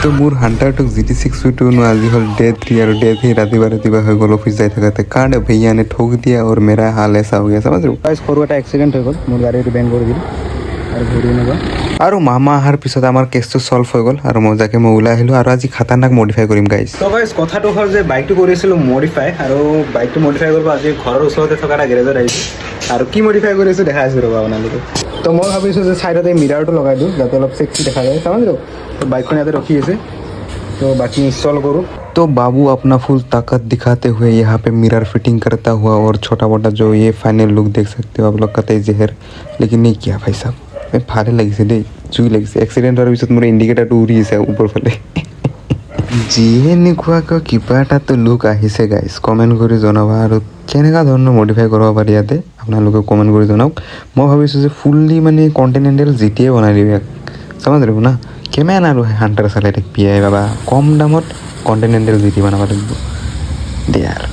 তো মোৰ হাণ্টাৰটোক GT6 আজি হ'ল ডে 3 আৰু ডে 3 ৰাতিপুৱা হৈ গ'ল অফিচ যাই থাকোঁতে কাণ্ড ভैया ने ठोक दिया और मेरा हाल ऐसा हो गया समझ रहे हो गाइस সৰু এটা এক্সিডেণ্ট হৈ গ'ল মোৰ গাড়ীটো বেন কৰি দিল আৰু ঘূৰি নগ'ল আৰু মামা অহাৰ পিছত আমাৰ কেছটো ছল্ভ হৈ গ'ল আৰু মজাকে মই ওলাই আহিলোঁ আৰু আজি খাতাৰনাক মডিফাই কৰিম গাইছ তো গাইছ কথাটো হ'ল যে বাইকটো কৰিছিলোঁ মডিফাই আৰু বাইকটো মডিফাই কৰিব আজি ঘৰৰ ওচৰতে থকা এটা গেৰেজত আহিছোঁ আৰু কি মডিফাই কৰিছোঁ দেখাই আছোঁ ৰ'বা আপোনালোকে তো মই ভাবিছোঁ যে ছাইডতে মিৰাৰটো লগাই দিওঁ যাতে অলপ চেক্সি দেখা যায় समझ रहे हो तो বাইকখন ইয়াতে ৰখি আছে तो बाकी इंस्टॉल करूँ तो बाबू अपना फुल ताकत दिखाते हुए यहाँ पे मिरर फिटिंग करता हुआ और छोटा मोटा जो ये फाइनल लुक देख सकते हो आप लोग कतई जहर लेकिन नहीं किया भाई साहब मैं फाड़े लगी देई चुई लगी एक्सीडेंट होৱাৰ পিছত মোৰ ইণ্ডিকেটাৰটো উৰি আছে ওপৰ ফালে যিয়ে নোখোৱাকৈ কিবা এটাতো লুক আহিছে গাইছ কমেণ্ট কৰি জনাবা আৰু কেনেকুৱা ধৰণৰ মডিফাই কৰিব পাৰি ইয়াতে আপোনালোকে কমেণ্ট কৰি জনাওক মই ভাবিছোঁ যে ফুল্লি মানে কণ্টিনেণ্টেল জিটিয়ে বনাই দিওঁ ইয়াক समझ रहे हो ना কিমান আৰু হাণ্টাৰ চালাই থাকিবি বাবা কম দামত কণ্টিনেণ্টেল জিটি বনাব লাগিব দে আৰু